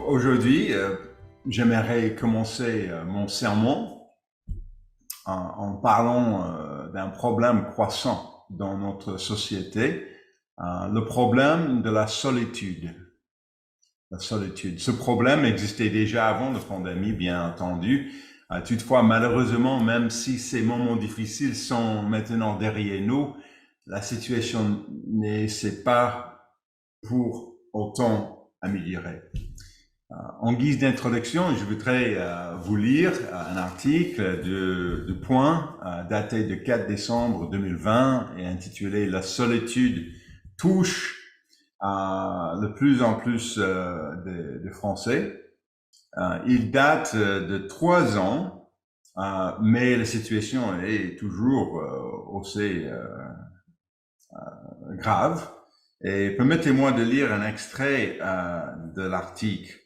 Aujourd'hui, j'aimerais commencer mon sermon en parlant d'un problème croissant dans notre société, le problème de la solitude. La solitude. Ce problème existait déjà avant la pandémie, bien entendu. Toutefois, malheureusement, même si ces moments difficiles sont maintenant derrière nous, la situation ne s'est pas pour autant améliorée. En guise d'introduction, je voudrais vous lire un article de Point daté de 4 décembre 2020 et intitulé « La solitude touche de plus en plus de Français ». Il date de 3 ans, mais la situation est toujours aussi grave. Et permettez-moi de lire un extrait de l'article.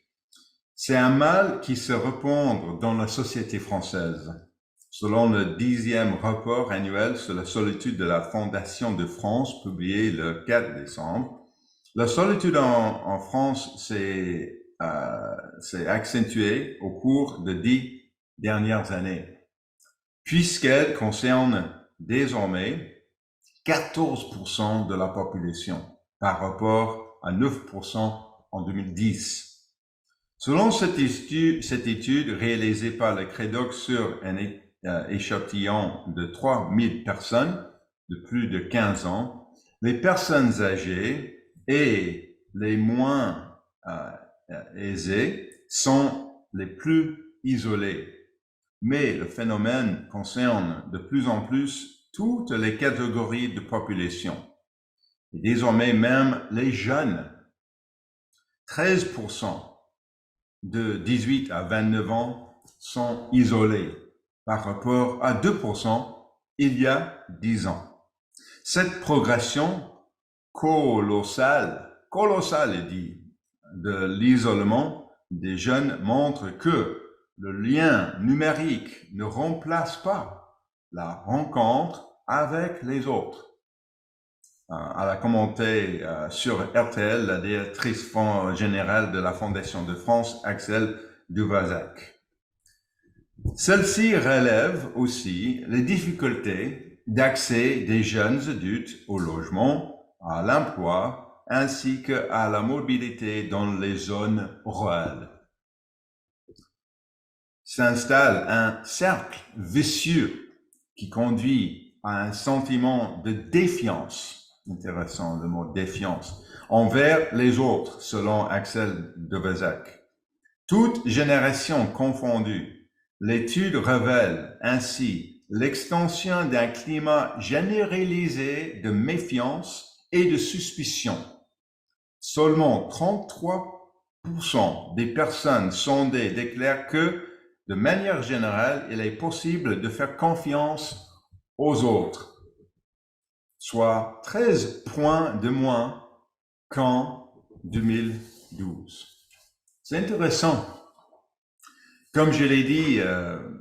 C'est un mal qui se répand dans la société française. Selon le 10e rapport annuel sur la solitude de la Fondation de France, publié le 4 décembre, la solitude en France s'est accentuée au cours de 10 dernières années, puisqu'elle concerne désormais 14% de la population par rapport à 9% en 2010. Selon cette étude réalisée par le Credox sur un échantillon de 3000 personnes de plus de 15 ans, les personnes âgées et les moins aisées sont les plus isolées. Mais le phénomène concerne de plus en plus toutes les catégories de population. Et désormais même les jeunes. 13% de 18 à 29 ans sont isolés par rapport à 2% il y a 10 ans. Cette progression colossale dit, de l'isolement des jeunes montre que le lien numérique ne remplace pas la rencontre avec les autres. Elle a commenté sur RTL la directrice générale de la Fondation de France, Axel Duvazac. Celle-ci relève aussi les difficultés d'accès des jeunes adultes au logement, à l'emploi, ainsi qu'à la mobilité dans les zones rurales. S'installe un cercle vicieux qui conduit à un sentiment de défiance. Intéressant le mot défiance, envers les autres, selon Axel Duvazac. Toute génération confondue, l'étude révèle ainsi l'extension d'un climat généralisé de méfiance et de suspicion. Seulement 33% des personnes sondées déclarent que, de manière générale, il est possible de faire confiance aux autres, soit 13 points de moins qu'en 2012. C'est intéressant. Comme je l'ai dit,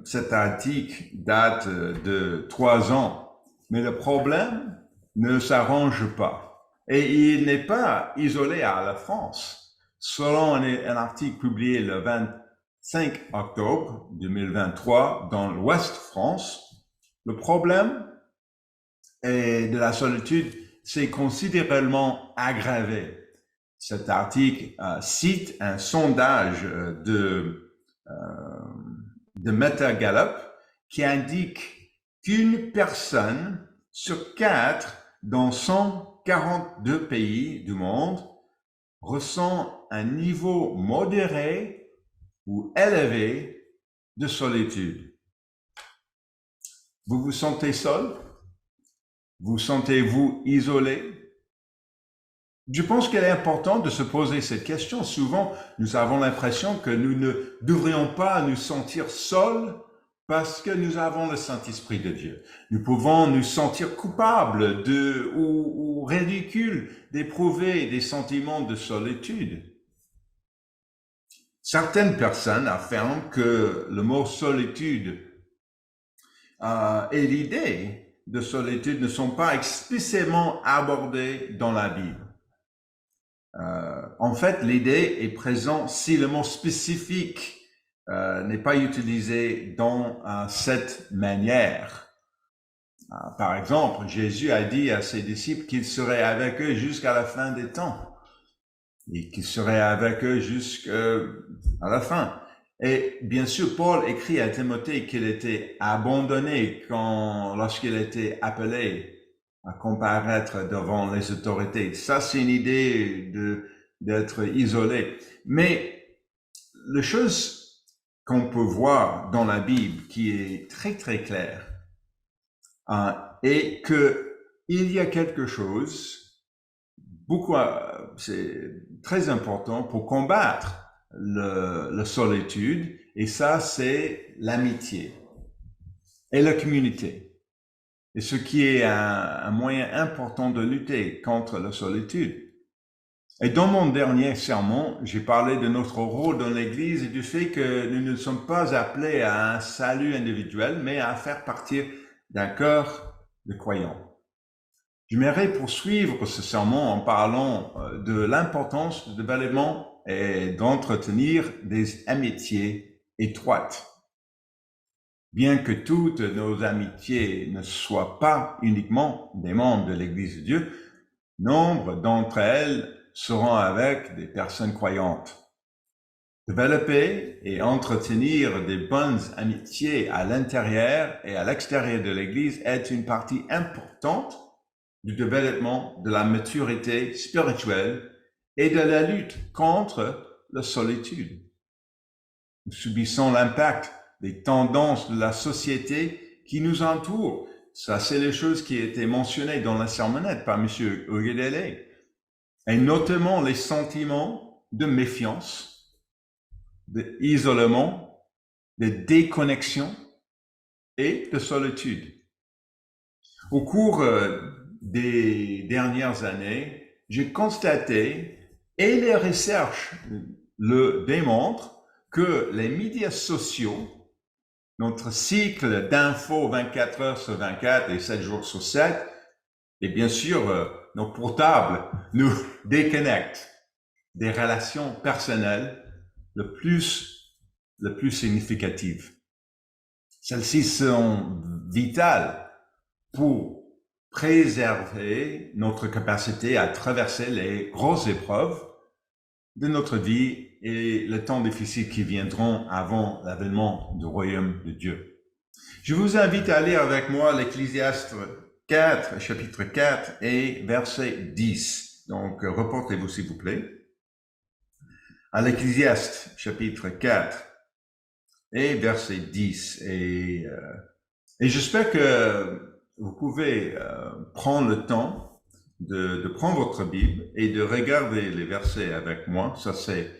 cet article date de 3 ans, mais le problème ne s'arrange pas. Et il n'est pas isolé à la France. Selon un article publié le 25 octobre 2023 dans l'Ouest France, le problème de la solitude s'est considérablement aggravé. Cet article cite un sondage de Meta Gallup qui indique qu'une personne sur 4 dans 142 pays du monde ressent un niveau modéré ou élevé de solitude. Vous vous sentez seul? Vous sentez-vous isolé? Je pense qu'il est important de se poser cette question. Souvent, nous avons l'impression que nous ne devrions pas nous sentir seuls parce que nous avons le Saint-Esprit de Dieu. Nous pouvons nous sentir coupables ou ridicules d'éprouver des sentiments de solitude. Certaines personnes affirment que le mot solitude et l'idée de solitude ne sont pas explicitement abordés dans la Bible. en fait, l'idée est présente si le mot spécifique n'est pas utilisé dans cette manière. Par exemple, Jésus a dit à ses disciples qu'il serait avec eux jusqu'à la fin des temps et qu'il serait avec eux jusqu'à la fin. Et bien sûr, Paul écrit à Timothée qu'il était abandonné lorsqu'il était appelé à comparaître devant les autorités. Ça, c'est une idée d'être isolé. Mais la chose qu'on peut voir dans la Bible qui est très, très claire, est que il y a quelque chose, c'est très important pour combattre la solitude, et ça, c'est l'amitié et la communauté. Et ce qui est un moyen important de lutter contre la solitude. Et dans mon dernier sermon, j'ai parlé de notre rôle dans l'Église et du fait que nous ne sommes pas appelés à un salut individuel, mais à faire partir d'un cœur de croyants. J'aimerais poursuivre ce sermon en parlant de l'importance du développement et d'entretenir des amitiés étroites. Bien que toutes nos amitiés ne soient pas uniquement des membres de l'Église de Dieu, nombre d'entre elles seront avec des personnes croyantes. Développer et entretenir des bonnes amitiés à l'intérieur et à l'extérieur de l'Église est une partie importante du développement de la maturité spirituelle et de la lutte contre la solitude. Nous subissons l'impact des tendances de la société qui nous entoure. Ça, c'est les choses qui étaient mentionnées dans la sermonnette par M. Ogedele. Et notamment les sentiments de méfiance, d'isolement, de déconnexion et de solitude. Au cours des dernières années, j'ai constaté, et les recherches le démontrent, que les médias sociaux, notre cycle d'infos 24 heures sur 24 et 7 jours sur 7, et bien sûr nos portables, nous déconnectent des relations personnelles le plus significatives. Celles-ci sont vitales pour préserver notre capacité à traverser les grosses épreuves de notre vie et le temps difficile qui viendront avant l'avènement du royaume de Dieu. Je vous invite à lire avec moi l'Ecclésiaste 4, chapitre 4 et verset 10. Donc, reportez-vous s'il vous plaît à l'Ecclésiaste chapitre 4 et verset 10. Et j'espère que vous pouvez prendre le temps de prendre votre Bible et de regarder les versets avec moi. Ça, c'est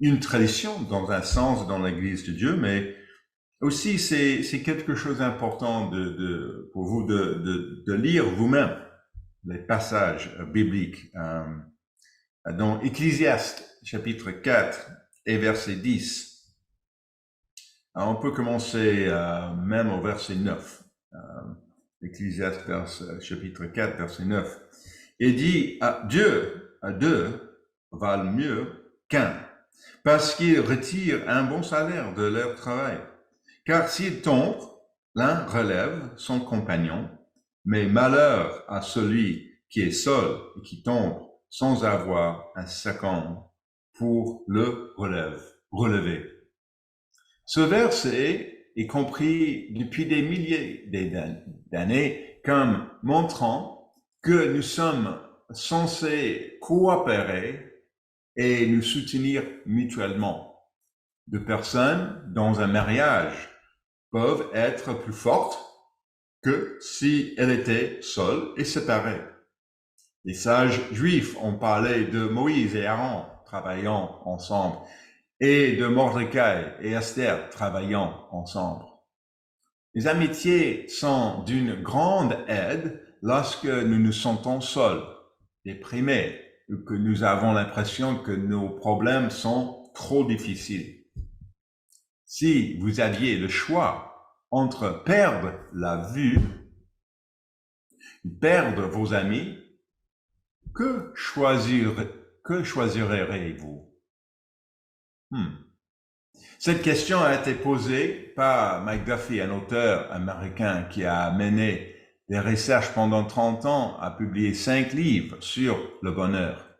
une tradition dans un sens dans l'Église de Dieu, mais aussi c'est quelque chose d'important pour vous de lire vous-même les passages bibliques. Dans Ecclésiaste chapitre 4 et verset 10, on peut commencer même au verset 9. Ecclésiaste chapitre 4, verset 9. Il dit, Dieu à deux valent mieux qu'un, parce qu'ils retirent un bon salaire de leur travail. Car s'ils tombent, l'un relève son compagnon, mais malheur à celui qui est seul et qui tombe sans avoir un second pour le relever. Ce verset est compris depuis des milliers d'années comme montrant que nous sommes censés coopérer et nous soutenir mutuellement. Deux personnes dans un mariage peuvent être plus fortes que si elles étaient seules et séparées. Les sages juifs ont parlé de Moïse et Aaron travaillant ensemble, et de Mordecai et Esther travaillant ensemble. Les amitiés sont d'une grande aide lorsque nous nous sentons seuls, déprimés, ou que nous avons l'impression que nos problèmes sont trop difficiles. Si vous aviez le choix entre perdre la vue, perdre vos amis, que que choisirez-vous? Cette question a été posée par Mike Duffy, un auteur américain qui a mené des recherches pendant 30 ans, a publié 5 livres sur le bonheur.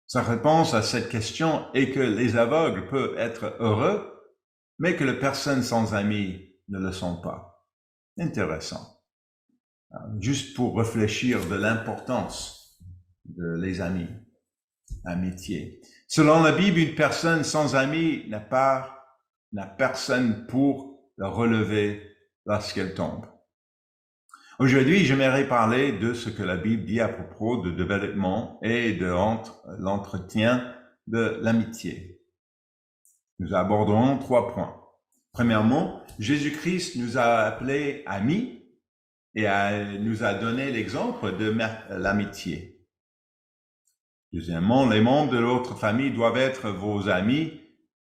Sa réponse à cette question est que les aveugles peuvent être heureux, mais que les personnes sans amis ne le sont pas. Intéressant. Juste pour réfléchir de l'importance de les amis, amitié. Selon la Bible, une personne sans amis n'a personne pour la relever lorsqu'elle tombe. Aujourd'hui, j'aimerais parler de ce que la Bible dit à propos de développement et de l'entretien de l'amitié. Nous aborderons 3 points. Premièrement, Jésus-Christ nous a appelés amis et nous a donné l'exemple de l'amitié. Deuxièmement, les membres de l'autre famille doivent être vos amis,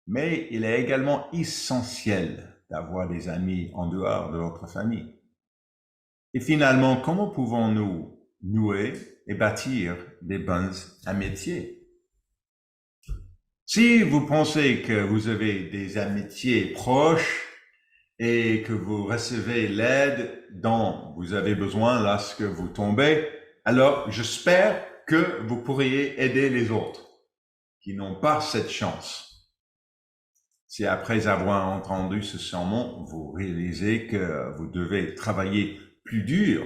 mais il est également essentiel d'avoir des amis en dehors de votre famille. Et finalement, comment pouvons-nous nouer et bâtir des bonnes amitiés? Si vous pensez que vous avez des amitiés proches et que vous recevez l'aide dont vous avez besoin lorsque vous tombez, alors j'espère que vous pourriez aider les autres qui n'ont pas cette chance. Si après avoir entendu ce sermon, vous réalisez que vous devez travailler plus dur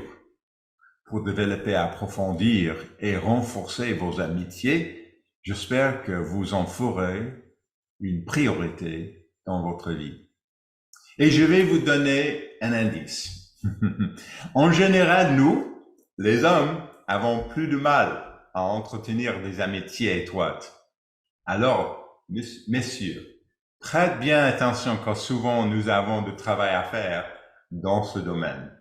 pour développer, approfondir et renforcer vos amitiés, j'espère que vous en ferez une priorité dans votre vie. Et je vais vous donner un indice. En général, nous, les hommes, avons plus de mal à entretenir des amitiés étroites. Alors, messieurs, prêtez bien attention car souvent nous avons du travail à faire dans ce domaine.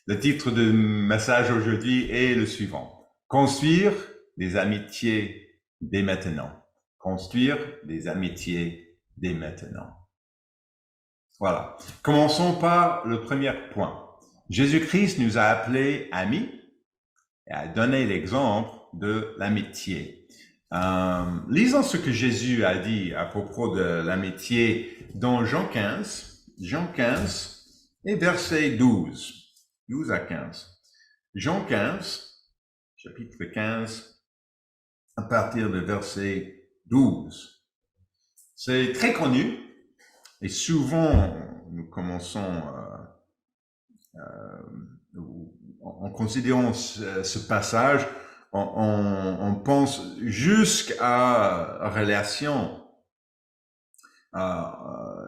Le titre du message aujourd'hui est le suivant. Construire des amitiés dès maintenant. Construire des amitiés dès maintenant. Voilà. Commençons par le premier point. Jésus-Christ nous a appelés amis et a donné l'exemple de l'amitié. Lisons ce que Jésus a dit à propos de l'amitié dans Jean 15 et verset 12 à 15. Jean 15, chapitre 15, à partir de verset 12. C'est très connu et souvent nous commençons en considérant ce passage, on pense jusqu'à relation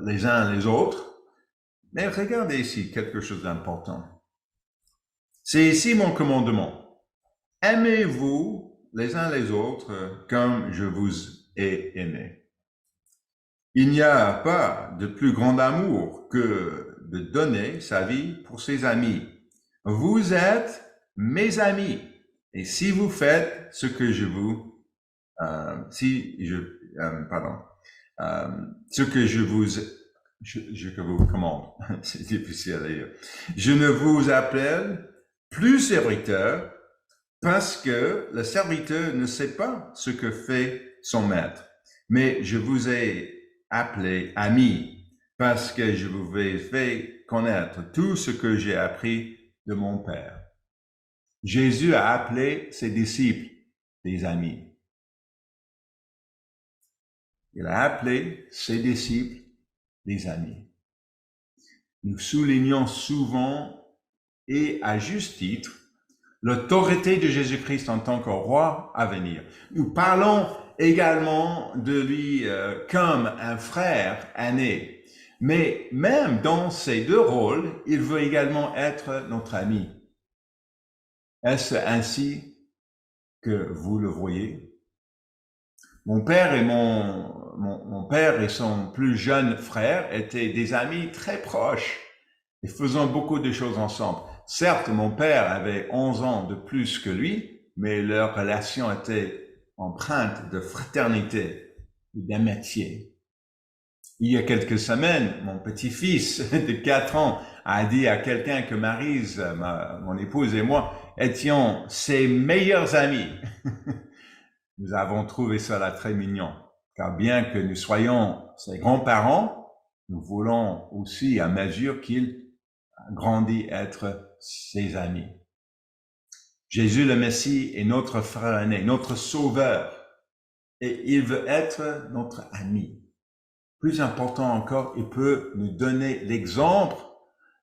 les uns les autres. Mais regardez ici quelque chose d'important. C'est ici mon commandement. Aimez-vous les uns les autres comme je vous ai aimé. Il n'y a pas de plus grand amour que de donner sa vie pour ses amis. Vous êtes mes amis. Et si vous faites ce que je vous, ce que je vous commande, c'est difficile à dire. Je ne vous appelle plus serviteur parce que le serviteur ne sait pas ce que fait son maître, mais je vous ai appelé ami parce que je vous ai fait connaître tout ce que j'ai appris de mon Père. Jésus a appelé ses disciples des amis. Il a appelé ses disciples des amis. Nous soulignons souvent et à juste titre l'autorité de Jésus-Christ en tant que roi à venir. Nous parlons également de lui comme un frère aîné. Mais même dans ces deux rôles, il veut également être notre ami. Est-ce ainsi que vous le voyez? Mon père et son plus jeune frère étaient des amis très proches et faisaient beaucoup de choses ensemble. Certes, mon père avait 11 ans de plus que lui, mais leur relation était empreinte de fraternité et d'amitié. Il y a quelques semaines, mon petit-fils de 4 ans a dit à quelqu'un que Maryse, mon épouse et moi, étions ses meilleurs amis. nous avons trouvé cela très mignon. Car bien que nous soyons ses grands-parents, nous voulons aussi, à mesure qu'il grandit, être ses amis. Jésus le Messie est notre frère aîné, notre sauveur, et il veut être notre ami. Plus important encore, il peut nous donner l'exemple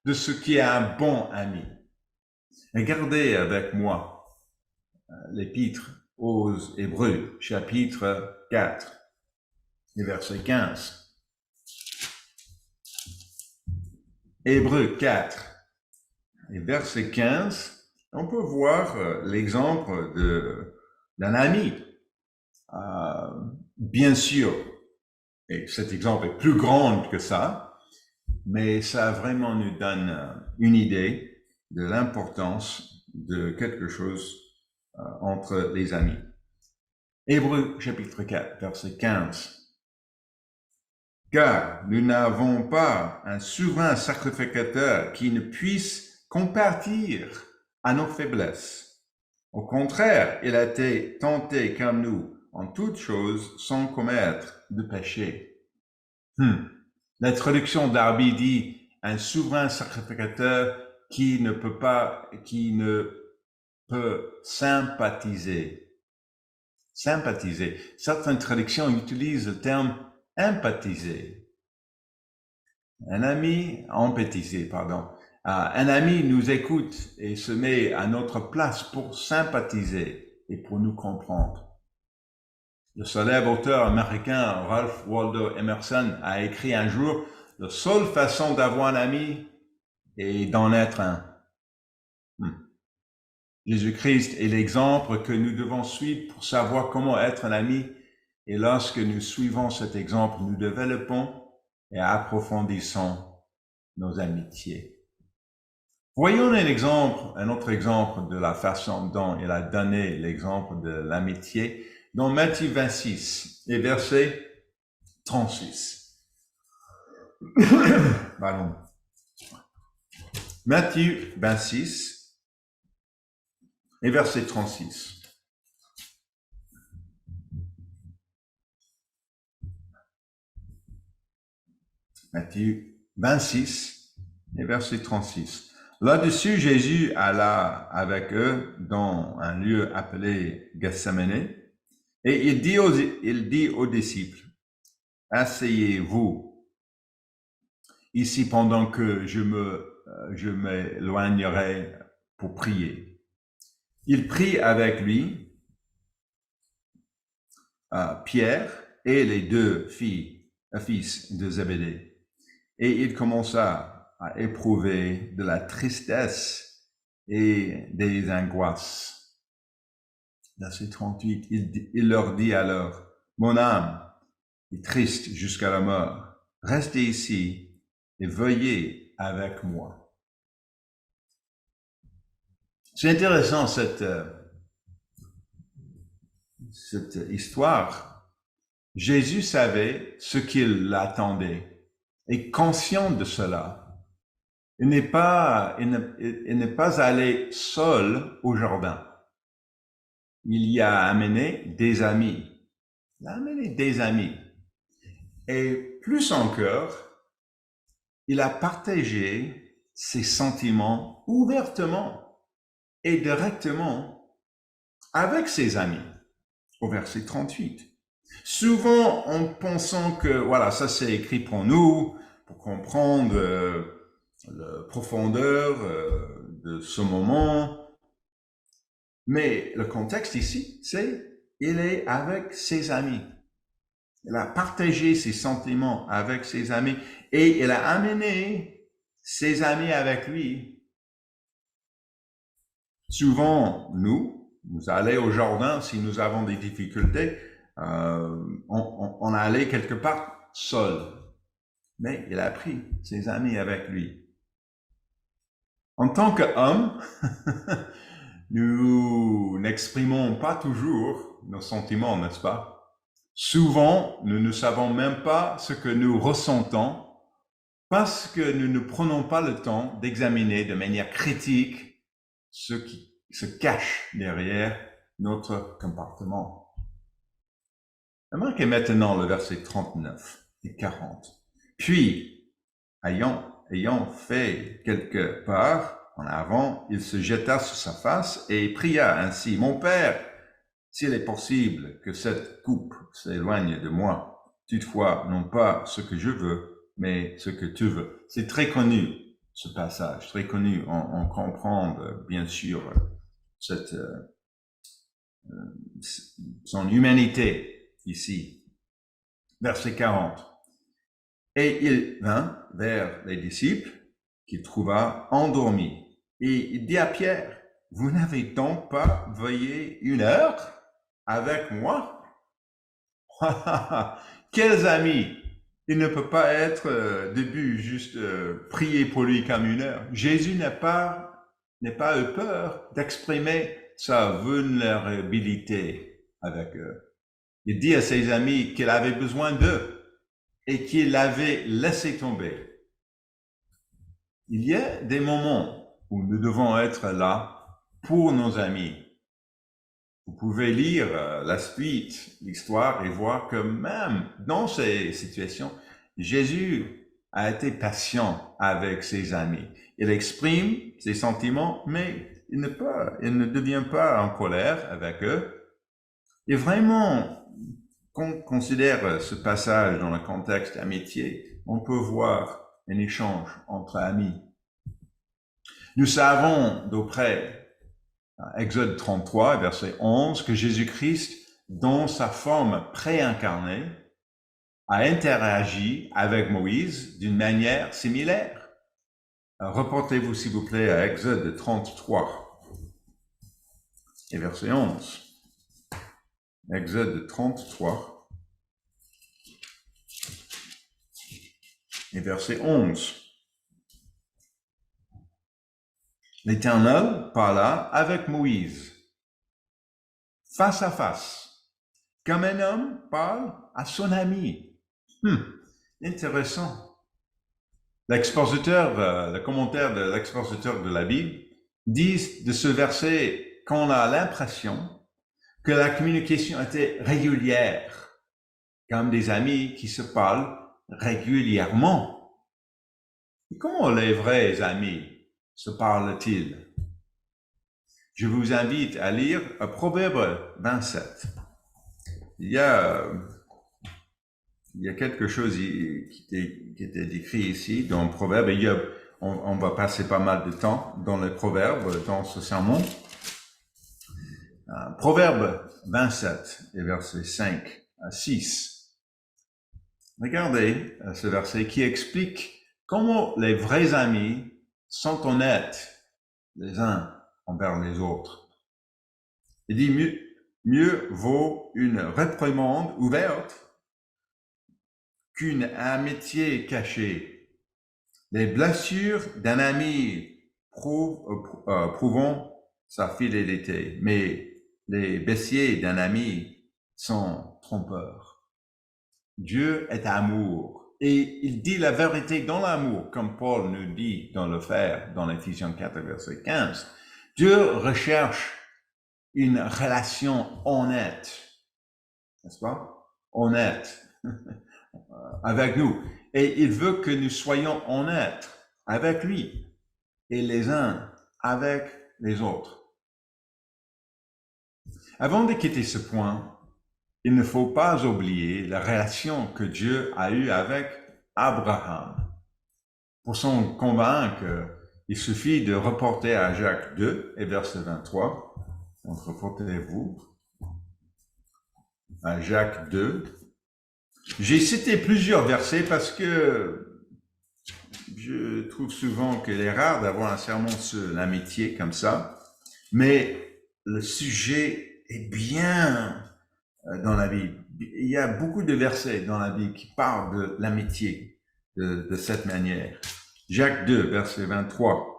de ce qui est un bon ami. Regardez avec moi l'épître aux Hébreux, chapitre 4, verset 15. Hébreux 4, et verset 15, on peut voir l'exemple d'un ami. Bien sûr, et cet exemple est plus grand que ça, mais ça vraiment nous donne une idée de l'importance de quelque chose entre les amis. Hébreux chapitre 4, verset 15. Car nous n'avons pas un souverain sacrificateur qui ne puisse compatir à nos faiblesses. Au contraire, il a été tenté comme nous en toutes choses sans commettre de péché. La traduction d'Arby dit un souverain sacrificateur qui ne peut sympathiser. Sympathiser. Certaines traductions utilisent le terme empathiser. Un ami, empathiser, pardon. Un ami nous écoute et se met à notre place pour sympathiser et pour nous comprendre. Le célèbre auteur américain Ralph Waldo Emerson a écrit un jour « La seule façon d'avoir un ami est d'en être un ». Jésus-Christ est l'exemple que nous devons suivre pour savoir comment être un ami. Et lorsque nous suivons cet exemple, nous développons et approfondissons nos amitiés. Voyons un autre exemple de la façon dont il a donné l'exemple de l'amitié dans Matthieu 26 et verset 36. Pardon. Matthieu 26 et verset 36. Matthieu 26 et verset 36. Là-dessus, Jésus alla avec eux dans un lieu appelé Gethsémane et il dit aux disciples, « Asseyez-vous ici pendant que je m'éloignerai pour prier. » Il prit avec lui Pierre et les deux fils de Zébédée. Et il commença à éprouver de la tristesse et des angoisses. Verset 38, il leur dit alors, « Mon âme est triste jusqu'à la mort. Restez ici et veillez avec moi. » C'est intéressant cette histoire. Jésus savait ce qu'il l'attendait et conscient de cela. Il n'est pas allé seul au jardin. Il y a amené des amis. Il a amené des amis. Et plus encore, il a partagé ses sentiments ouvertement et directement avec ses amis. Au verset 38. Souvent, en pensant que, voilà, ça c'est écrit pour nous, pour comprendre la profondeur de ce moment. Mais le contexte ici, c'est, il est avec ses amis. Il a partagé ses sentiments avec ses amis et il a amené ses amis avec lui. Souvent, nous allons au jardin si nous avons des difficultés, on allait quelque part seul. Mais il a pris ses amis avec lui. En tant qu'homme, nous n'exprimons pas toujours nos sentiments, n'est-ce pas? Souvent, nous ne savons même pas ce que nous ressentons parce que nous ne prenons pas le temps d'examiner de manière critique ce qui se cache derrière notre comportement. Remarquez maintenant le verset 39 et 40. Puis, ayant fait quelque part en avant, il se jeta sur sa face et pria ainsi, « Mon Père, s'il est possible que cette coupe s'éloigne de moi, toutefois, non pas ce que je veux, mais ce que tu veux. » C'est très connu, ce passage, très connu. On comprend, bien sûr, son humanité ici. Verset 40. Et il vint vers les disciples qu'il trouva endormis. Et il dit à Pierre, « Vous n'avez donc pas veillé 1 heure avec moi? » Quels amis! Il ne peut pas être début juste prier pour lui comme 1 heure. Jésus n'a pas eu peur d'exprimer sa vulnérabilité avec eux. Il dit à ses amis qu'il avait besoin d'eux et qu'il l'avait laissé tomber. Il y a des moments où nous devons être là pour nos amis. Vous pouvez lire la suite, l'histoire, et voir que même dans ces situations, Jésus a été patient avec ses amis. Il exprime ses sentiments, mais il ne devient pas en colère avec eux. Et vraiment, quand on considère ce passage dans le contexte d'amitié, on peut voir un échange entre amis. Nous savons d'auprès, Exode 33, verset 11, que Jésus-Christ, dans sa forme préincarnée, a interagi avec Moïse d'une manière similaire. Reportez-vous, s'il vous plaît, à Exode 33 et verset 11. Exode 33 et verset 11. L'Éternel parla avec Moïse, face à face, comme un homme parle à son ami. Intéressant. Le commentaire de l'expositeur de la Bible dit de ce verset qu'on a l'impression que la communication était régulière, comme des amis qui se parlent régulièrement. Et comment les vrais amis se parlent-ils? Je vous invite à lire Proverbe 27. Il y a quelque chose qui était décrit ici dans Proverbe. On va passer pas mal de temps dans les Proverbes, dans ce sermon. Proverbe 27 et versets 5 à 6. Regardez ce verset qui explique comment les vrais amis sont honnêtes les uns envers les autres. Il dit mieux vaut une réprimande ouverte qu'une amitié cachée. Les blessures d'un ami prouvent sa fidélité, mais les baissiers d'un ami sont trompeurs. Dieu est amour et il dit la vérité dans l'amour, comme Paul nous dit dans le Faire, dans Ephésiens 4, verset 15. Dieu recherche une relation honnête, n'est-ce pas? Honnête avec nous. Et il veut que nous soyons honnêtes avec lui et les uns avec les autres. Avant de quitter ce point, il ne faut pas oublier la relation que Dieu a eue avec Abraham. Pour s'en convaincre, il suffit de reporter à Jacques 2 et verset 23. Donc, reportez-vous à Jacques 2. J'ai cité plusieurs versets parce que je trouve souvent qu'il est rare d'avoir un sermon sur l'amitié comme ça, mais le sujet est bien dans la Bible. Il y a beaucoup de versets dans la Bible qui parlent de l'amitié de cette manière. Jacques 2, verset 23.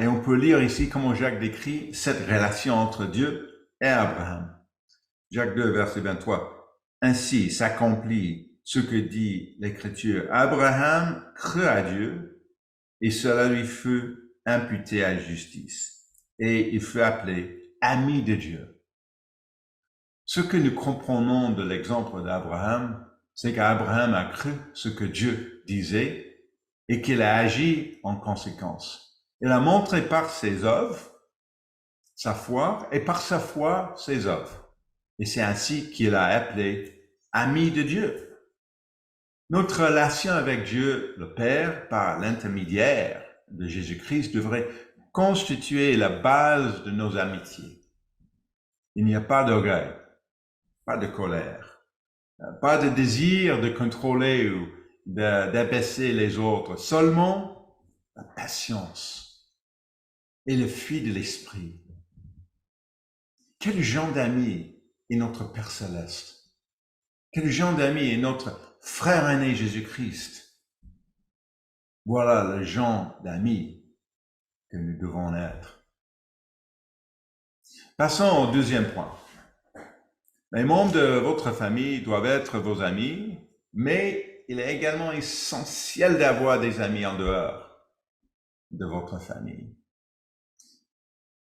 Et on peut lire ici comment Jacques décrit cette relation entre Dieu et Abraham. Jacques 2, verset 23. Ainsi s'accomplit ce que dit l'Écriture. Abraham crut à Dieu et cela lui fut imputé à justice. Et il fut appelé ami de Dieu. Ce que nous comprenons de l'exemple d'Abraham, c'est qu'Abraham a cru ce que Dieu disait et qu'il a agi en conséquence. Il a montré par ses œuvres sa foi et par sa foi ses œuvres. Et c'est ainsi qu'il a appelé ami de Dieu. Notre relation avec Dieu, le Père, par l'intermédiaire de Jésus-Christ, devrait constituer la base de nos amitiés. Il n'y a pas d'orgueil, pas de colère, pas de désir de contrôler ou d'abaisser les autres, seulement la patience et le fruit de l'esprit. Quel genre d'ami est notre Père céleste? Quel genre d'ami est notre frère aîné Jésus-Christ? Voilà le genre d'amis que nous devons être. Passons au deuxième point. Les membres de votre famille doivent être vos amis, mais il est également essentiel d'avoir des amis en dehors de votre famille.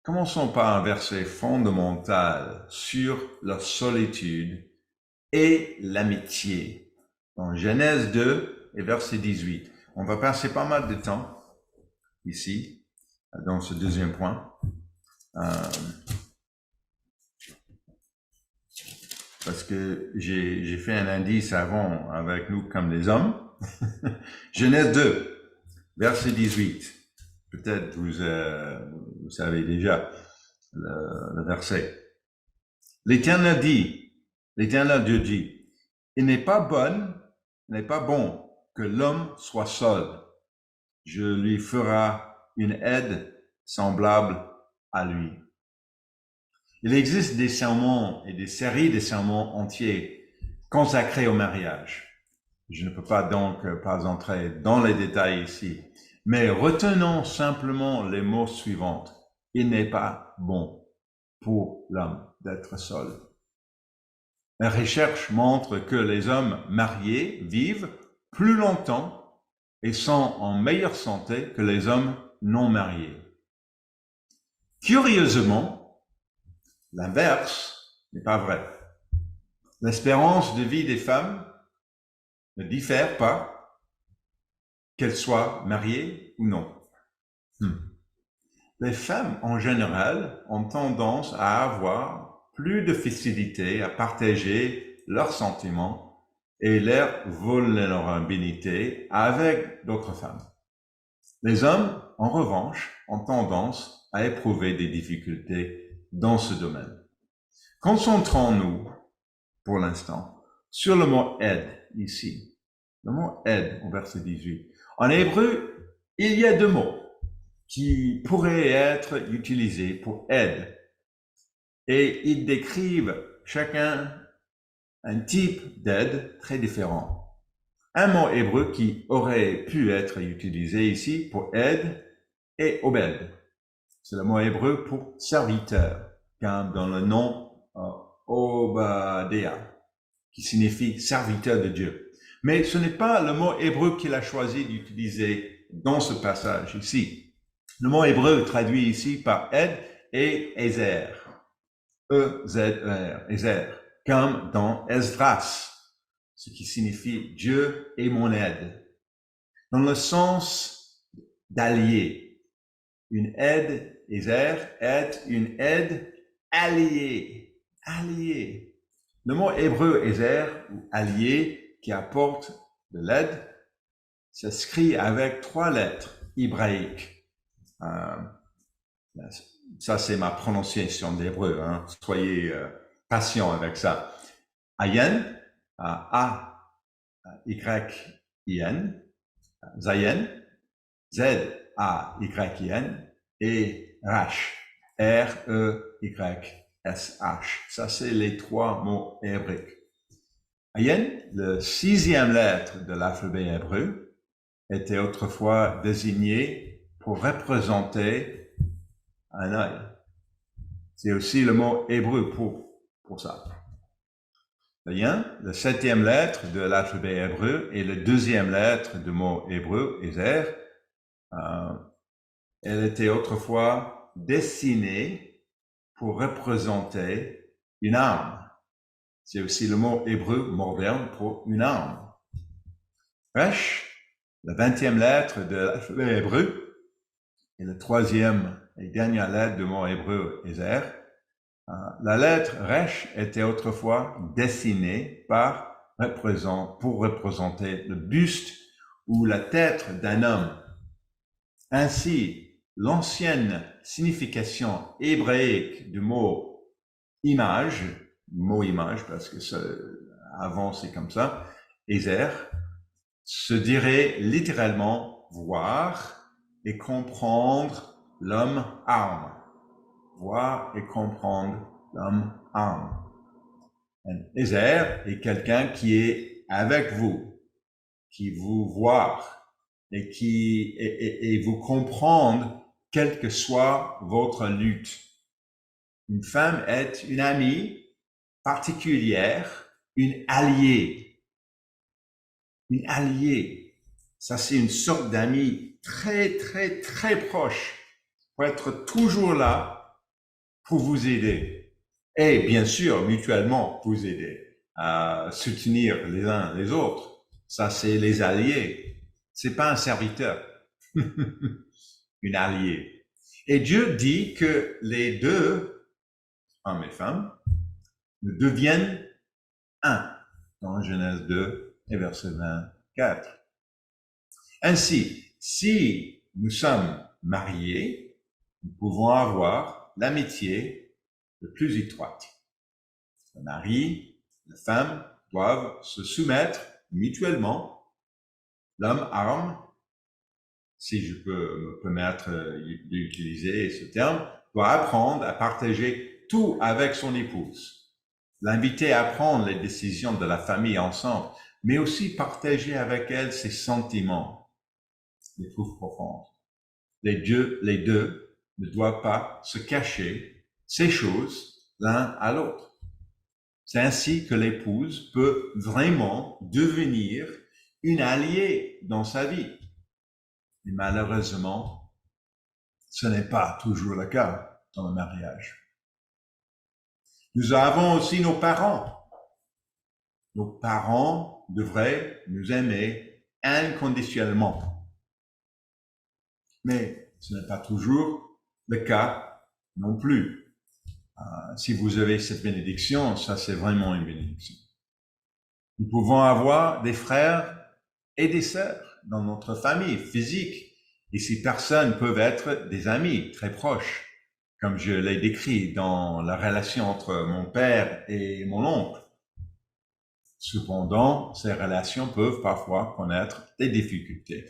Commençons par un verset fondamental sur la solitude et l'amitié. Dans Genèse 2 et verset 18. On va passer pas mal de temps ici, dans ce deuxième point. Parce que j'ai fait un indice avant avec nous comme les hommes. Genèse 2, verset 18. Peut-être vous savez déjà le verset. L'Éternel Dieu dit, il n'est pas bon que l'homme soit seul. Je lui ferai une aide semblable à lui. Il existe des sermons et des séries de sermons entiers consacrés au mariage. Je ne peux pas donc pas entrer dans les détails ici, mais retenons simplement les mots suivants. Il n'est pas bon pour l'homme d'être seul. La recherche montre que les hommes mariés vivent plus longtemps et sont en meilleure santé que les hommes non mariés. Curieusement, l'inverse n'est pas vrai. L'espérance de vie des femmes ne diffère pas, qu'elles soient mariées ou non. Les femmes, en général, ont tendance à avoir plus de facilité à partager leurs sentiments et leur vulnérabilité avec d'autres femmes. Les hommes, en revanche, ont tendance à éprouver des difficultés dans ce domaine. Concentrons-nous, pour l'instant, sur le mot « aide » ici. Le mot « aide » au verset 18. En hébreu, il y a deux mots qui pourraient être utilisés pour « aide ». Et ils décrivent chacun un type d'aide très différent. Un mot hébreu qui aurait pu être utilisé ici pour « aide » est « obed ». C'est le mot hébreu pour « serviteur », comme dans le nom Obadiah, qui signifie serviteur de Dieu. Mais ce n'est pas le mot hébreu qu'il a choisi d'utiliser dans ce passage ici. Le mot hébreu traduit ici par aide est Ezer. E-Z-E-R, Ezer, comme dans Esdras, ce qui signifie Dieu est mon aide. Dans le sens d'allié, une aide, Ezer, est une aide alliée. Allié. Le mot hébreu Ezer, ou allié, qui apporte de l'aide, s'inscrit avec 3 lettres hébraïques. Ça, c'est ma prononciation d'hébreu. Soyez patient avec ça. Ayen, A-Y-I-N, Zayen, Z-A-Y-I-N, et Rash, R-E-Y-S-H. Ça, c'est les 3 mots hébraïques. Ayen, le 6e lettre de l'alphabet hébreu, était autrefois désigné pour représenter un œil. C'est aussi le mot hébreu pour ça. Ayen, la 7e lettre de l'alphabet hébreu et la 2e lettre du mot hébreu, Ezer, elle était autrefois dessinée pour représenter une arme. C'est aussi le mot hébreu moderne pour une arme. Resh, la 20e lettre de l'alphabet hébreu, et la 3e et dernière lettre du mot hébreu Ezer. La lettre Resh était autrefois dessinée pour représenter le buste ou la tête d'un homme. Ainsi, l'ancienne signification hébraïque du mot image parce que avant c'est comme ça, Ezer, se dirait littéralement voir et comprendre l'homme arme. Voir et comprendre l'homme arme. Un Ezer est quelqu'un qui est avec vous, qui vous voit et vous comprendre quelle que soit votre lutte. Une femme est une amie particulière, une alliée. Une alliée. Ça, c'est une sorte d'ami très, très, très proche pour être toujours là pour vous aider. Et bien sûr, mutuellement, vous aider à soutenir les uns les autres. Ça, c'est les alliés. C'est pas un serviteur. Une alliée. Et Dieu dit que les deux, hommes et femmes, deviennent un, dans Genèse 2 et verset 24. Ainsi, si nous sommes mariés, nous pouvons avoir l'amitié le plus étroite. Le mari, la femme doivent se soumettre mutuellement. L'homme arme, si je peux me permettre d'utiliser ce terme, doit apprendre à partager tout avec son épouse. L'inviter à prendre les décisions de la famille ensemble, mais aussi partager avec elle ses sentiments, les plus profonds. Les deux ne doivent pas se cacher ces choses l'un à l'autre. C'est ainsi que l'épouse peut vraiment devenir une alliée dans sa vie. Et malheureusement, ce n'est pas toujours le cas dans le mariage. Nous avons aussi nos parents. Nos parents devraient nous aimer inconditionnellement. Mais ce n'est pas toujours le cas non plus. Si vous avez cette bénédiction, ça c'est vraiment une bénédiction. Nous pouvons avoir des frères et des sœurs dans notre famille physique. Et ces personnes peuvent être des amis très proches, comme je l'ai décrit dans la relation entre mon père et mon oncle. Cependant, ces relations peuvent parfois connaître des difficultés.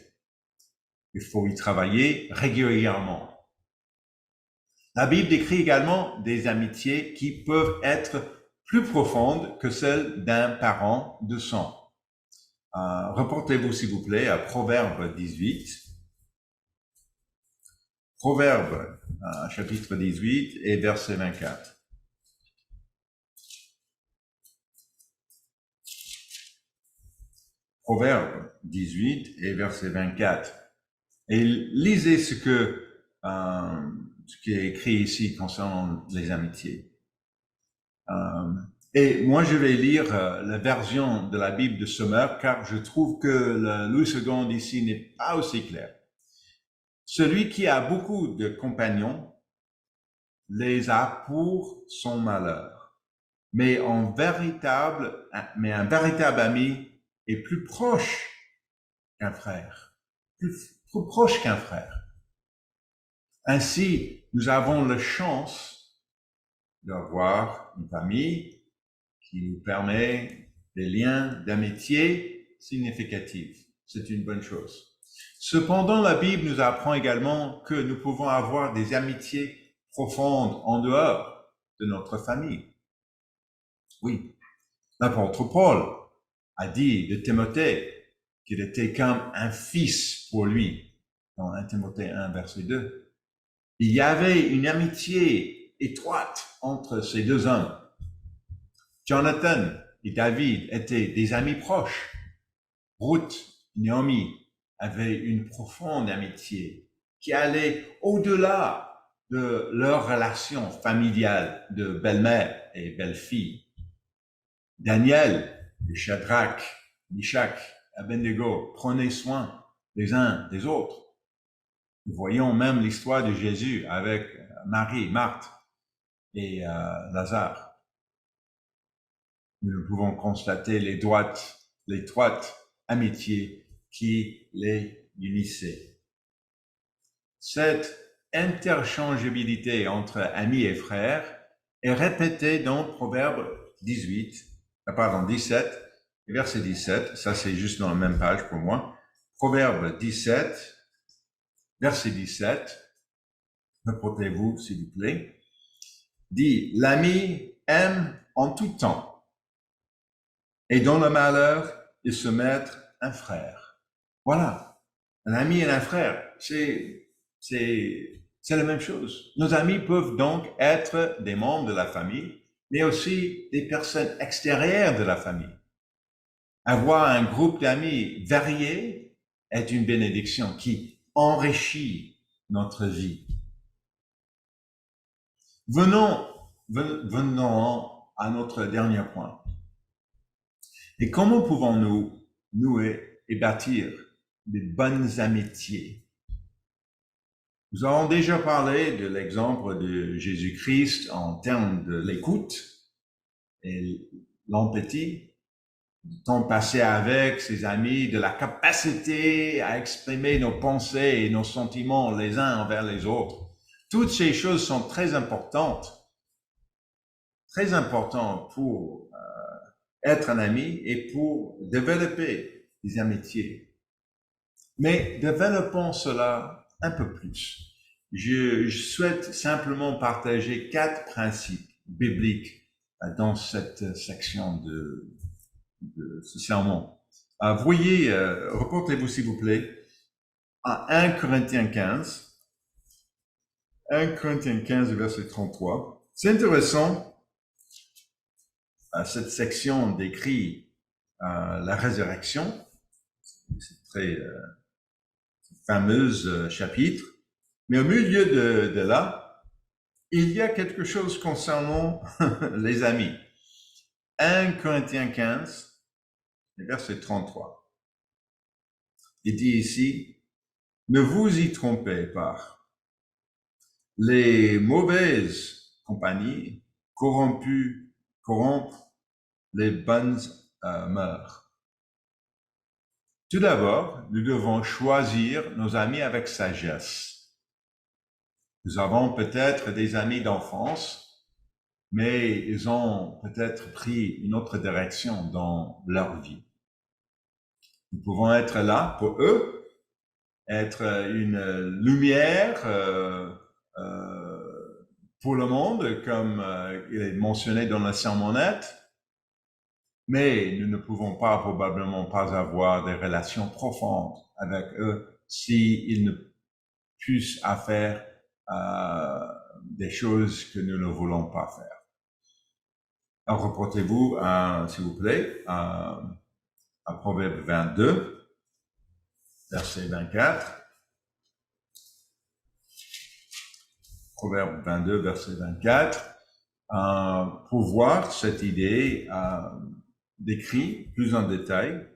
Il faut y travailler régulièrement. La Bible décrit également des amitiés qui peuvent être plus profondes que celles d'un parent de sang. Reportez-vous s'il vous plaît à Proverbe 18. Proverbe, chapitre 18 et verset 24. Proverbe 18 et verset 24. Et lisez ce qui est écrit ici concernant les amitiés. Et moi, je vais lire la version de la Bible de Sommer, car je trouve que le Louis II ici n'est pas aussi clair. Celui qui a beaucoup de compagnons les a pour son malheur. Mais un véritable ami est plus proche qu'un frère. Plus proche qu'un frère. Ainsi, nous avons la chance d'avoir une famille qui nous permet des liens d'amitié significatifs. C'est une bonne chose. Cependant, la Bible nous apprend également que nous pouvons avoir des amitiés profondes en dehors de notre famille. Oui, l'apôtre Paul a dit de Timothée qu'il était comme un fils pour lui, dans 1 Timothée 1, verset 2. Il y avait une amitié étroite entre ces deux hommes. Jonathan et David étaient des amis proches. Ruth et Naomi avaient une profonde amitié qui allait au-delà de leur relation familiale de belle-mère et belle-fille. Daniel, Shadrach, Meshach, Abednego, prenez soin les uns des autres. Nous voyons même l'histoire de Jésus avec Marie, Marthe et Lazare. Nous pouvons constater l'étroite amitié qui les unissait. Cette interchangeabilité entre amis et frères est répétée dans Proverbe 17, verset 17. Ça, c'est juste dans la même page pour moi. Proverbe 17, verset 17. Reportez-vous, s'il vous plaît. Dit, l'ami aime en tout temps, et dans le malheur, il se met un frère. Voilà. Un ami et un frère, c'est la même chose. Nos amis peuvent donc être des membres de la famille, mais aussi des personnes extérieures de la famille. Avoir un groupe d'amis variés est une bénédiction qui enrichit notre vie. Venons à notre dernier point. Et comment pouvons-nous nouer et bâtir de bonnes amitiés? Nous avons déjà parlé de l'exemple de Jésus-Christ en termes de l'écoute et l'empathie, du temps passé avec ses amis, de la capacité à exprimer nos pensées et nos sentiments les uns envers les autres. Toutes ces choses sont très importantes pour être un ami et pour développer des amitiés. Mais développons cela un peu plus. Je souhaite simplement partager 4 principes bibliques dans cette section de ce sermon. Voyez, reportez-vous s'il vous plaît à 1 Corinthiens 15. 1 Corinthiens 15, verset 33. C'est intéressant. Cette section décrit la résurrection. C'est très fameuse chapitre. Mais au milieu de là, il y a quelque chose concernant les amis. 1 Corinthiens 15, verset 33. Il dit ici, ne vous y trompez pas. Les mauvaises compagnies corrompent les bonnes mœurs. Tout d'abord, nous devons choisir nos amis avec sagesse. Nous avons peut-être des amis d'enfance, mais ils ont peut-être pris une autre direction dans leur vie. Nous pouvons être là pour eux, être une lumière pour le monde, comme il est mentionné dans la sermonnette, mais nous ne pouvons probablement pas avoir des relations profondes avec eux s'ils ne puissent faire des choses que nous ne voulons pas faire. Alors, reportez-vous, s'il vous plaît, à Proverbe 22, verset 24. Proverbe 22, verset 24, pour voir cette idée décrite plus en détail.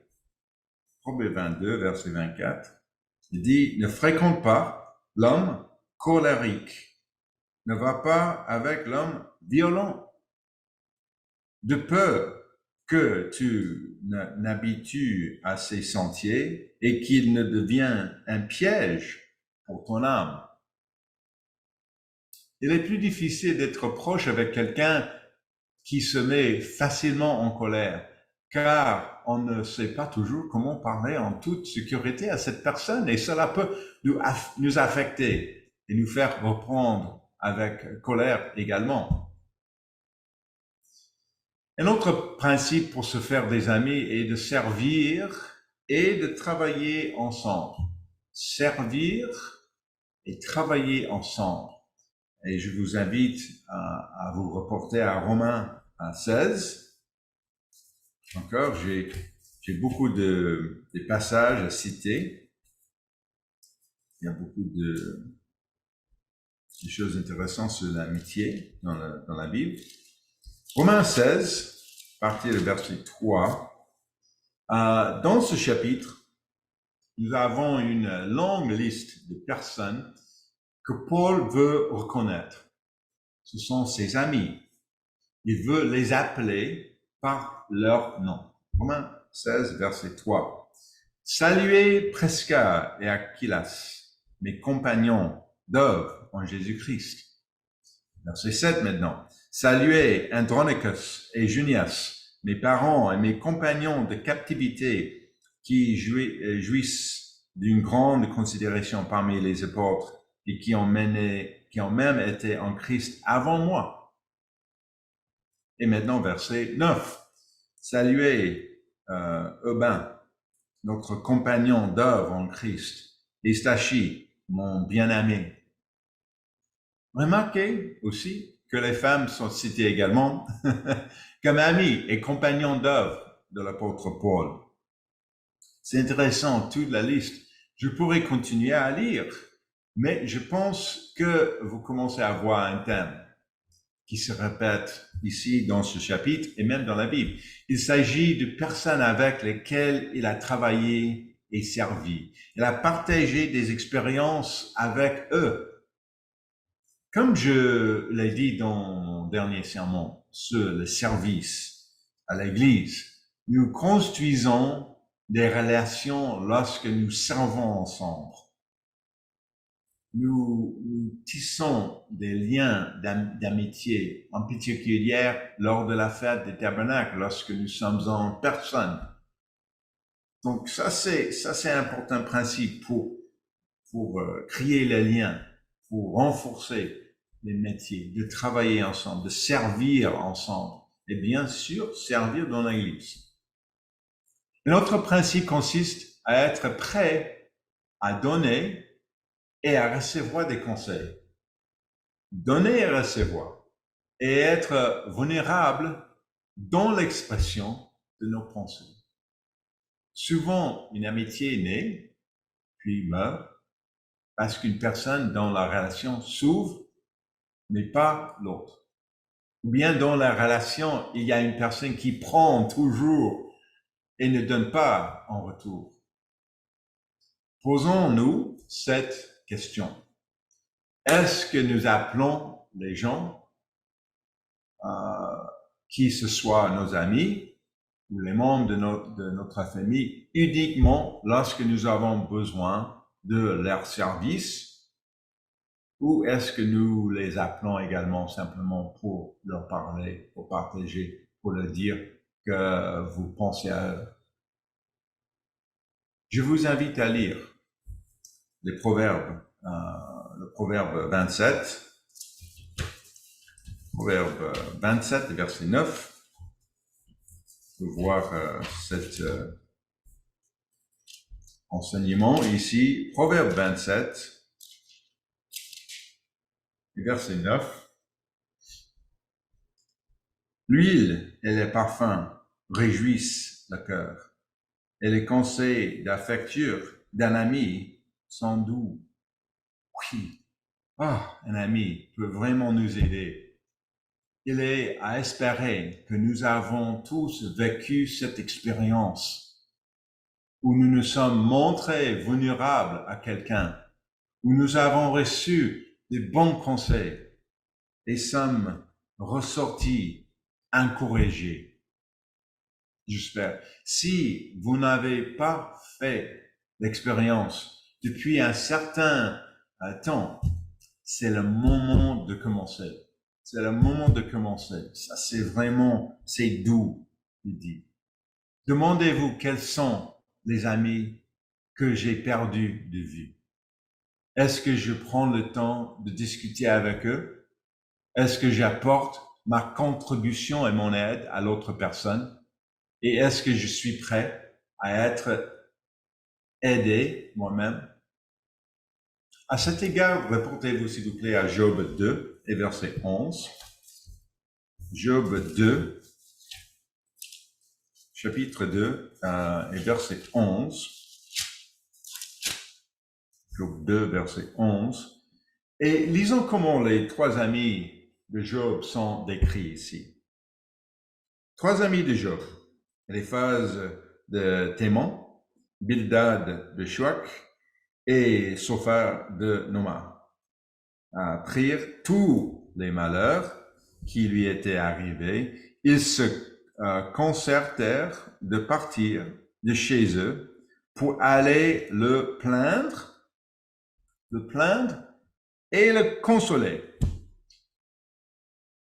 Proverbe 22, verset 24, il dit, ne fréquente pas l'homme colérique, ne va pas avec l'homme violent, de peur que tu n'habitues à ses sentiers et qu'il ne devienne un piège pour ton âme. Il est plus difficile d'être proche avec quelqu'un qui se met facilement en colère, car on ne sait pas toujours comment parler en toute sécurité à cette personne, et cela peut nous affecter et nous faire reprendre avec colère également. Un autre principe pour se faire des amis est de servir et de travailler ensemble. Servir et travailler ensemble. Et je vous invite à vous reporter à Romains 16. Encore, j'ai beaucoup de passages à citer. Il y a beaucoup de choses intéressantes sur l'amitié dans la Bible. Romains 16, partir du verset 3. Dans ce chapitre, nous avons une longue liste de personnes que Paul veut reconnaître. Ce sont ses amis. Il veut les appeler par leur nom. Romains 16, verset 3. Saluez Prisca et Aquilas, mes compagnons d'œuvre en Jésus-Christ. Verset 7 maintenant. Saluez Andronicus et Junias, mes parents et mes compagnons de captivité qui jouissent d'une grande considération parmi les apôtres et qui ont même été en Christ avant moi. Et maintenant, verset 9. Saluez Aubin, notre compagnon d'œuvre en Christ, et Stachie, mon bien-aimé. Remarquez aussi que les femmes sont citées également comme amis et compagnons d'œuvre de l'apôtre Paul. C'est intéressant, toute la liste. Je pourrais continuer à lire, mais je pense que vous commencez à voir un thème qui se répète ici dans ce chapitre et même dans la Bible. Il s'agit de personnes avec lesquelles il a travaillé et servi. Il a partagé des expériences avec eux. Comme je l'ai dit dans mon dernier sermon sur le service à l'Église, nous construisons des relations lorsque nous servons ensemble. Nous tissons des liens d'amitié, en particulier lors de la fête des tabernacles, lorsque nous sommes en personne. Donc ça c'est un important principe pour créer les liens, pour renforcer les métiers, de travailler ensemble, de servir ensemble, et bien sûr servir dans l'Église. Notre principe consiste à être prêt à donner et à recevoir des conseils. Donner et recevoir. Et être vulnérable dans l'expression de nos pensées. Souvent, une amitié naît, puis meurt, parce qu'une personne dans la relation s'ouvre, mais pas l'autre. Ou bien dans la relation, il y a une personne qui prend toujours et ne donne pas en retour. Posons-nous cette question. Est-ce que nous appelons les gens, qui ce soit nos amis ou les membres de notre famille, uniquement lorsque nous avons besoin de leur service, ou est-ce que nous les appelons également simplement pour leur parler, pour partager, pour leur dire que vous pensez à eux? Je vous invite à lire les proverbes, le proverbe 27, proverbe 27, verset 9, pour voir cet enseignement ici. Proverbe 27, verset 9. L'huile et les parfums réjouissent le cœur, et les conseils d'affecture d'un ami sont doux. Oui, un ami peut vraiment nous aider. Il est à espérer que nous avons tous vécu cette expérience où nous nous sommes montrés vulnérables à quelqu'un, où nous avons reçu des bons conseils et sommes ressortis encouragés. J'espère. Si vous n'avez pas fait l'expérience depuis un certain temps, c'est le moment de commencer. C'est le moment de commencer. Ça, c'est doux, il dit. Demandez-vous quels sont les amis que j'ai perdus de vue. Est-ce que je prends le temps de discuter avec eux? Est-ce que j'apporte ma contribution et mon aide à l'autre personne? Et est-ce que je suis prêt à être aidé moi-même? À cet égard, reportez-vous s'il vous plaît à Job 2 et verset 11. Job 2, chapitre 2 et verset 11. Job 2, verset 11. Et lisons comment les trois amis de Job sont décrits ici. trois amis de Job, Éliphaz de Théman, Bildad de Shuach et Sophar de Noma, apprirent tous les malheurs qui lui étaient arrivés. Ils se concertèrent de partir de chez eux pour aller le plaindre et le consoler.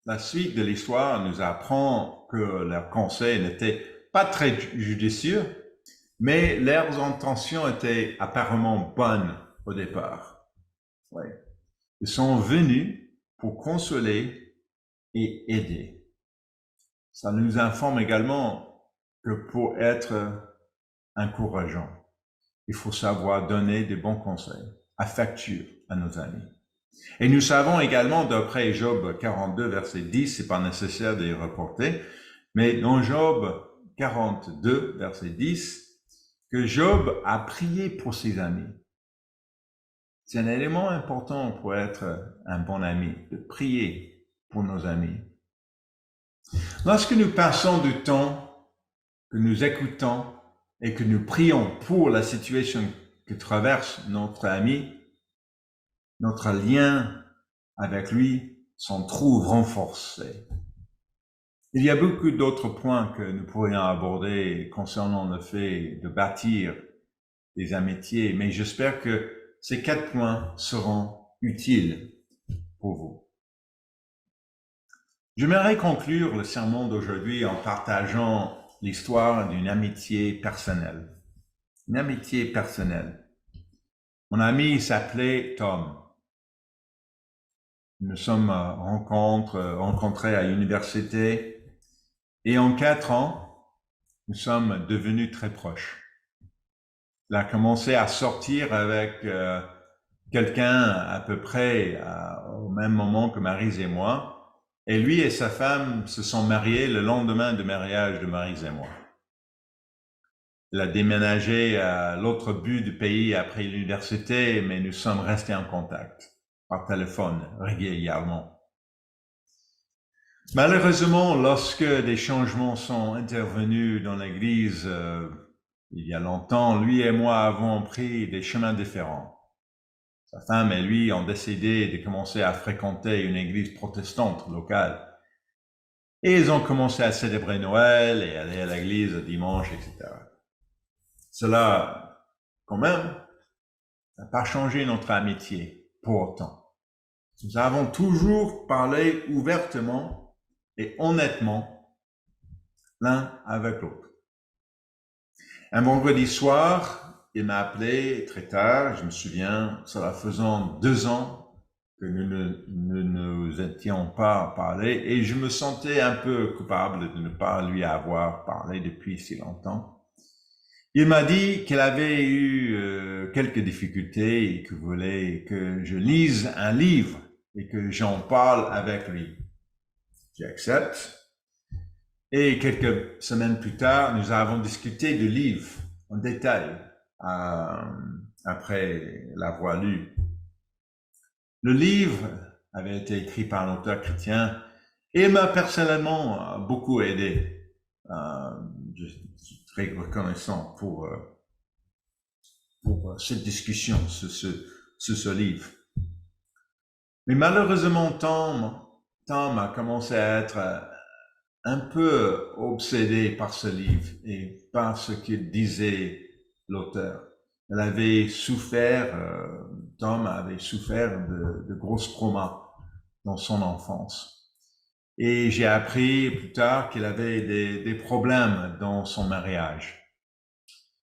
La suite de l'histoire nous apprend que leurs conseils n'étaient pas très judicieux, mais leurs intentions étaient apparemment bonnes au départ. Ouais. Ils sont venus pour consoler et aider. Ça nous informe également que pour être encourageant, il faut savoir donner des bons conseils affectueux à nos amis. Et nous savons également, d'après Job 42, verset 10, c'est pas nécessaire de les reporter, mais dans Job 42, verset 10, que Job a prié pour ses amis. C'est un élément important pour être un bon ami, de prier pour nos amis. Lorsque nous passons du temps, que nous écoutons et que nous prions pour la situation que traverse notre ami, notre lien avec lui s'en trouve renforcé. Il y a beaucoup d'autres points que nous pourrions aborder concernant le fait de bâtir des amitiés, mais j'espère que ces 4 points seront utiles pour vous. J'aimerais conclure le sermon d'aujourd'hui en partageant l'histoire d'une amitié personnelle. Une amitié personnelle. Mon ami s'appelait Tom. Nous sommes rencontrés à l'université et en 4 ans, nous sommes devenus très proches. Il a commencé à sortir avec quelqu'un à peu près au même moment que Maryse et moi. Et lui et sa femme se sont mariés le lendemain du mariage de Maryse et moi. Il a déménagé à l'autre bout du pays après l'université, mais nous sommes restés en contact par téléphone régulièrement. Malheureusement, lorsque des changements sont intervenus dans l'Église il y a longtemps, lui et moi avons pris des chemins différents. Sa femme et lui ont décidé de commencer à fréquenter une église protestante locale. Et ils ont commencé à célébrer Noël et aller à l'église le dimanche, etc. Cela, quand même, n'a pas changé notre amitié pour autant. Nous avons toujours parlé ouvertement et honnêtement l'un avec l'autre. Un vendredi soir, il m'a appelé très tard, je me souviens, cela faisant 2 ans que nous ne nous étions pas parlé et je me sentais un peu coupable de ne pas lui avoir parlé depuis si longtemps. Il m'a dit qu'il avait eu quelques difficultés et qu'il voulait que je lise un livre et que j'en parle avec lui. J'accepte. Et quelques semaines plus tard, nous avons discuté du livre en détail après l'avoir lu. Le livre avait été écrit par un auteur chrétien et m'a personnellement beaucoup aidé. Je suis très reconnaissant pour cette discussion sur ce livre. Mais malheureusement, Tom a commencé à être un peu obsédé par ce livre et par ce que disait l'auteur. Elle avait souffert, Tom avait souffert de grosses traumas dans son enfance. Et j'ai appris plus tard qu'il avait des problèmes dans son mariage.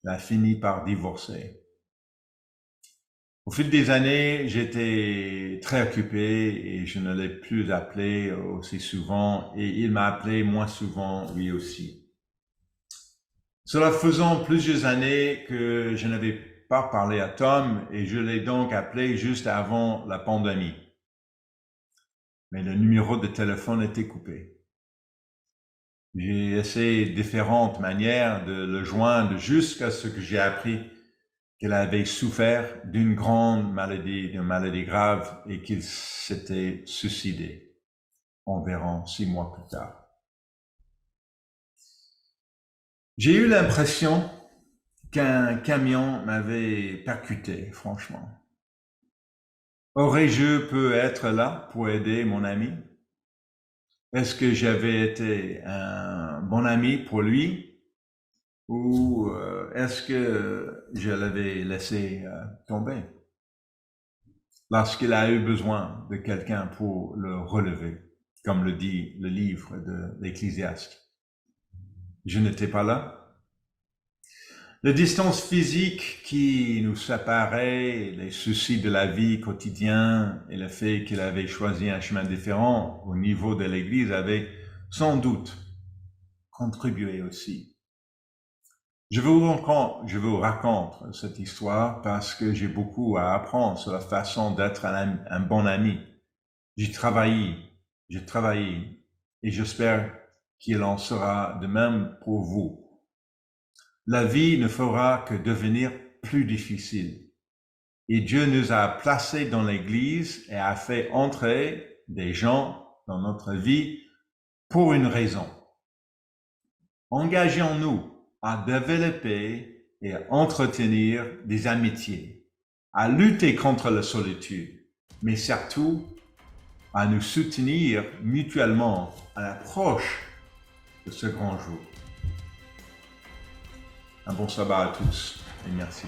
Il a fini par divorcer. Au fil des années, j'étais très occupé et je ne l'ai plus appelé aussi souvent et il m'a appelé moins souvent lui aussi. Cela faisant plusieurs années que je n'avais pas parlé à Tom et je l'ai donc appelé juste avant la pandémie. Mais le numéro de téléphone était coupé. J'ai essayé différentes manières de le joindre jusqu'à ce que j'ai appris qu'il avait souffert d'une grande maladie, d'une maladie grave, et qu'il s'était suicidé environ 6 mois plus tard. J'ai eu l'impression qu'un camion m'avait percuté, franchement. Aurais-je pu être là pour aider mon ami? Est-ce que j'avais été un bon ami pour lui ou est-ce que je l'avais laissé tomber lorsqu'il a eu besoin de quelqu'un pour le relever, comme le dit le livre de l'Ecclésiaste? Je n'étais pas là. La distance physique qui nous séparait, les soucis de la vie quotidienne et le fait qu'il avait choisi un chemin différent au niveau de l'Église avait sans doute contribué aussi. Je vous raconte cette histoire parce que j'ai beaucoup à apprendre sur la façon d'être un bon ami. J'ai travaillé et j'espère qu'il en sera de même pour vous. La vie ne fera que devenir plus difficile. Et Dieu nous a placés dans l'Église et a fait entrer des gens dans notre vie pour une raison. Engageons-nous à développer et à entretenir des amitiés, à lutter contre la solitude, mais surtout à nous soutenir mutuellement à l'approche de ce grand jour. Un bon sabbat à tous et merci.